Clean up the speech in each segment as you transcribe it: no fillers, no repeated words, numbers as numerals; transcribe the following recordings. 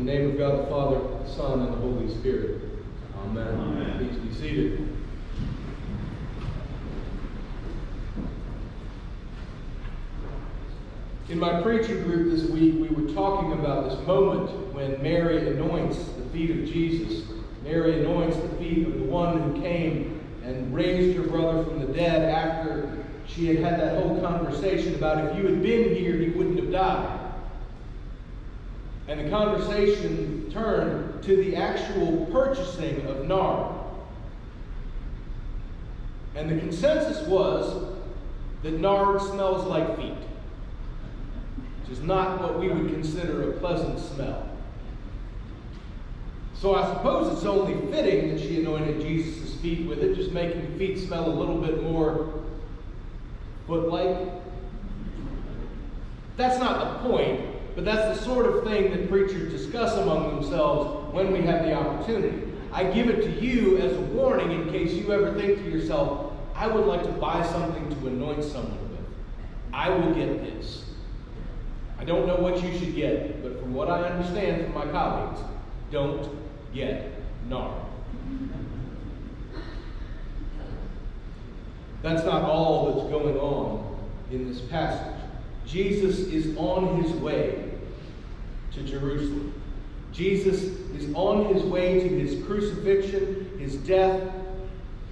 name of God the Father, the Son, and the Holy Spirit. Amen. Amen. Please be seated. In my preaching group this week, we were talking about this moment when Mary anoints the feet of Jesus. Mary anoints the feet of the one who came and raised her brother from the dead after she had had that whole conversation about if you had been here, he wouldn't have died. And the conversation turned to the actual purchasing of nard. And the consensus was that nard smells like feet, which is not what we would consider a pleasant smell. So I suppose it's only fitting that she anointed Jesus' feet with it, just making feet smell a little bit more foot-like. That's not the point, but that's the sort of thing that preachers discuss among themselves when we have the opportunity. I give it to you as a warning in case you ever think to yourself, I would like to buy something to anoint someone with. I will get this. I don't know what you should get, but from what I understand from my colleagues, don't get nard. That's not all that's going on in this passage. Jesus is on his way to Jerusalem. Jesus is on his way to his crucifixion, his death,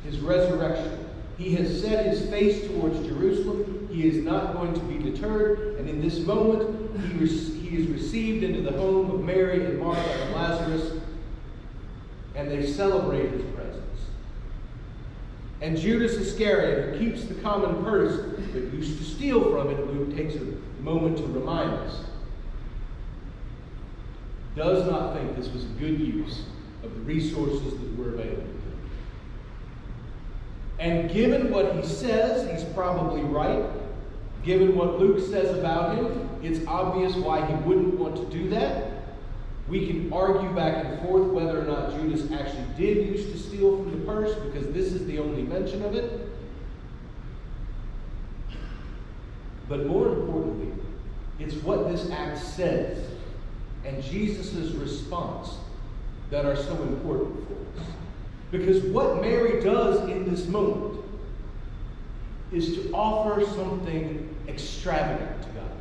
his resurrection. He has set his face towards Jerusalem. He is not going to be deterred. And in this moment, he is received into the home of Mary and Martha and Lazarus, and they celebrate his presence. And Judas Iscariot, who keeps the common purse but used to steal from it, Luke takes a moment to remind us, does not think this was a good use of the resources that were available to him. And given what he says, he's probably right. Given what Luke says about him, it's obvious why he wouldn't want to do that. We can argue back and forth whether or not Judas actually did used to steal from the purse, because this is the only mention of it. But more importantly, it's what this act says and Jesus' response that are so important for us. Because what Mary does in this moment is to offer something extravagant to God.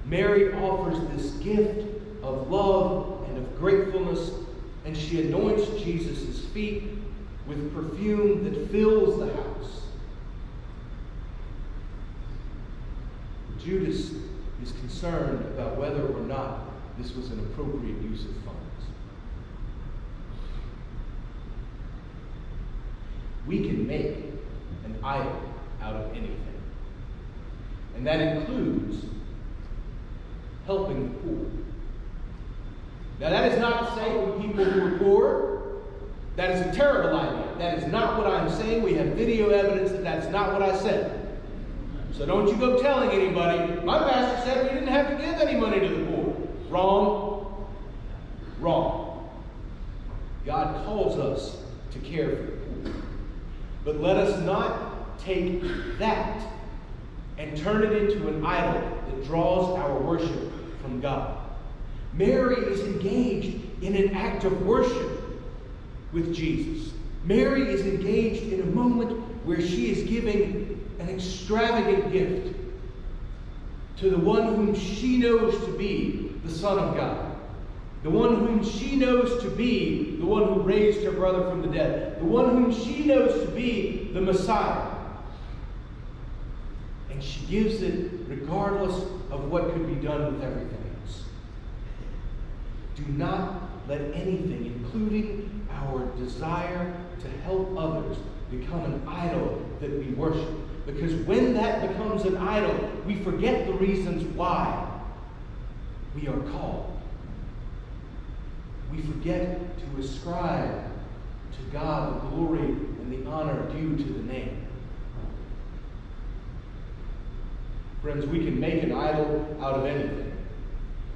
Mary offers this gift of love and of gratefulness, and she anoints Jesus' feet with perfume that fills the house. Judas is concerned about whether or not this was an appropriate use of funds. We can make an idol out of anything. And that includes helping the poor. Now, that is not to say when people who are poor, that is a terrible idea. That is not what I'm saying. We have video evidence that that's not what I said. So don't you go telling anybody, my pastor said we didn't have to give any money to the poor. Wrong. Wrong. God calls us to care for the poor. But let us not take that and turn it into an idol that draws our worship from God. Mary is engaged in an act of worship with Jesus. Mary is engaged in a moment where she is giving an extravagant gift to the one whom she knows to be the Son of God. The one whom she knows to be the one who raised her brother from the dead. The one whom she knows to be the Messiah. And she gives it regardless of what could be done with everything else. Do not let anything, including our desire to help others, become an idol that we worship. Because when that becomes an idol, we forget the reasons why we are called. We forget to ascribe to God the glory and the honor due to the name. Friends, we can make an idol out of anything.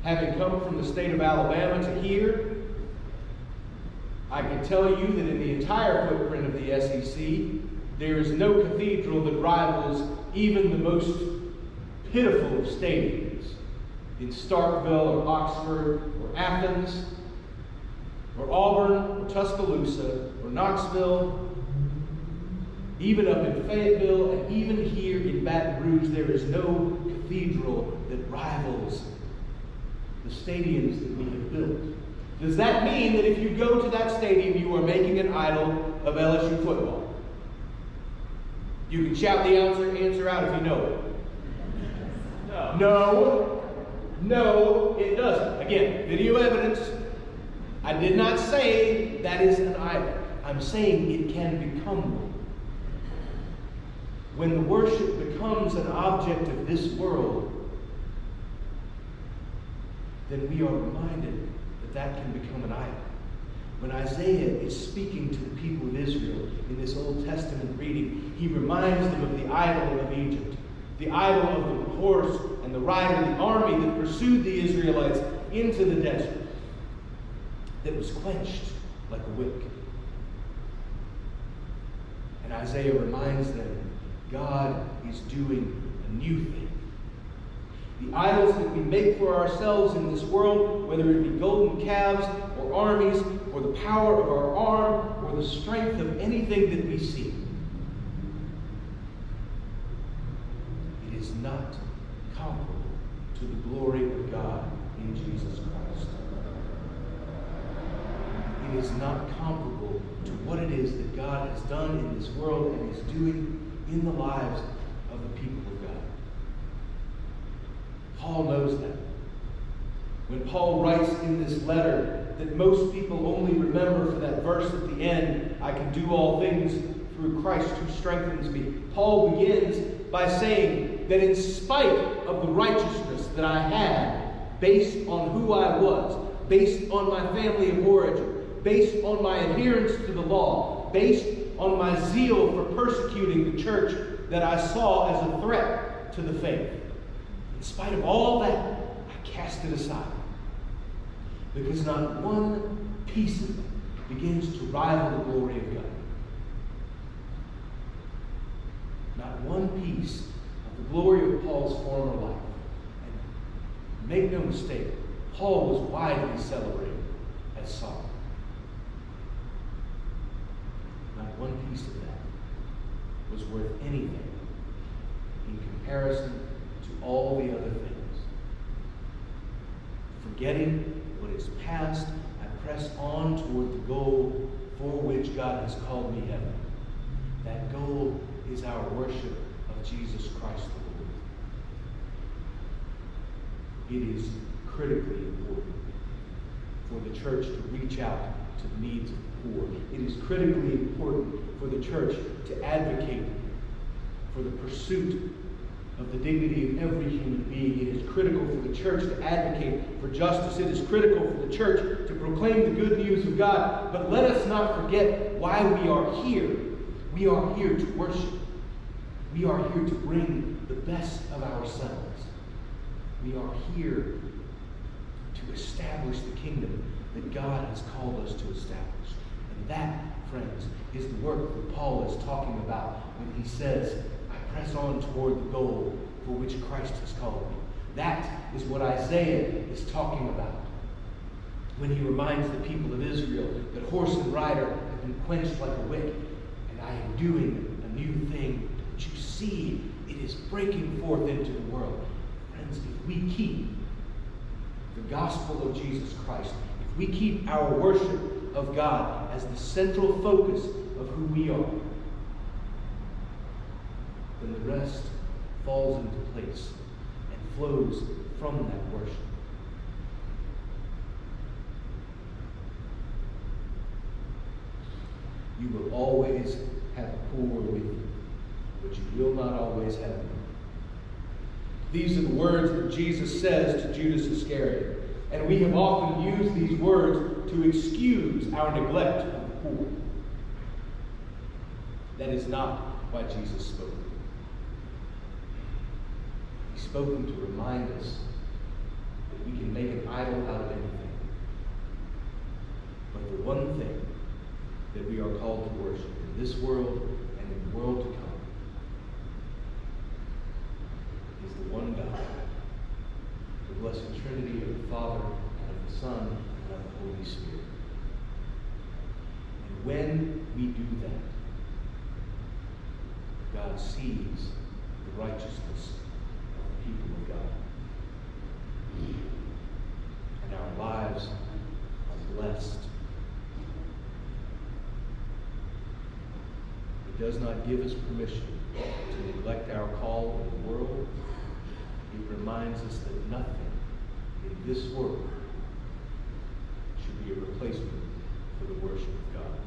Having come from the state of Alabama to here, I can tell you that in the entire footprint of the SEC, there is no cathedral that rivals even the most pitiful of stadiums. in Starkville or Oxford or Athens or Auburn or Tuscaloosa or Knoxville, even up in Fayetteville and even here in Baton Rouge, there is no cathedral that rivals the stadiums that we have built. Does that mean that if you go to that stadium, you are making an idol of LSU football? You can shout the answer out if you know it. No, it doesn't. Again, video evidence. I did not say that is an idol. I'm saying it can become one. When the worship becomes an object of this world, then we are reminded that that can become an idol. When Isaiah is speaking to the people of Israel in this Old Testament reading, he reminds them of the idol of Egypt, the idol of the horse and the rider, the army that pursued the Israelites into the desert, that was quenched like a wick. And Isaiah reminds them, God is doing a new thing. The idols that we make for ourselves in this world, whether it be golden calves or armies or the power of our arm or the strength of anything that we see, it is not comparable to the glory of God in Jesus Christ. It is not comparable to what it is that God has done in this world and is doing in the lives of the people of God. Paul knows that. When Paul writes in this letter that most people only remember for that verse at the end, I can do all things through Christ who strengthens me, Paul begins by saying that in spite of the righteousness that I had, based on who I was, based on my family of origin, based on my adherence to the law, based on my zeal for persecuting the church that I saw as a threat to the faith, in spite of all that, I cast it aside. Because not one piece of it begins to rival the glory of God. Not one piece of the glory of Paul's former life. And make no mistake, Paul was widely celebrated as Saul. Not one piece of that was worth anything in comparison to all the other things. Forgetting what is past, I press on toward the goal for which God has called me heaven. That goal is our worship of Jesus Christ the Lord. It is critically important for the church to reach out to the needs of the poor. It is critically important for the church to advocate for the pursuit of the dignity of every human being. It is critical for the church to advocate for justice. It is critical for the church to proclaim the good news of God. But let us not forget why we are here. We are here to worship. We are here to bring the best of ourselves. We are here to establish the kingdom that God has called us to establish. And that, friends, is the work that Paul is talking about when he says, I press on toward the goal for which Christ has called me. That is what Isaiah is talking about when he reminds the people of Israel that horse and rider have been quenched like a wick, and I am doing a new thing. Don't you see? It is breaking forth into the world. Friends, if we keep the gospel of Jesus Christ, if we keep our worship of God as the central focus of who we are, then the rest falls into place and flows from that worship. You will always have poor with you, but you will not always have me. These are the words that Jesus says to Judas Iscariot. And we have often used these words to excuse our neglect of the poor. That is not why Jesus spoke them. He spoke them to remind us that we can make an idol out of anything. But the one thing that we are called to worship in this world and in the world to come is the one God, the blessed Trinity of the Father, and of the Son, and of the Holy Spirit. And when we do that, God sees the righteousness of the people of God. And our lives are blessed. He does not give us permission to neglect our call in the world. He reminds us that nothing in this world should be a replacement for the worship of God.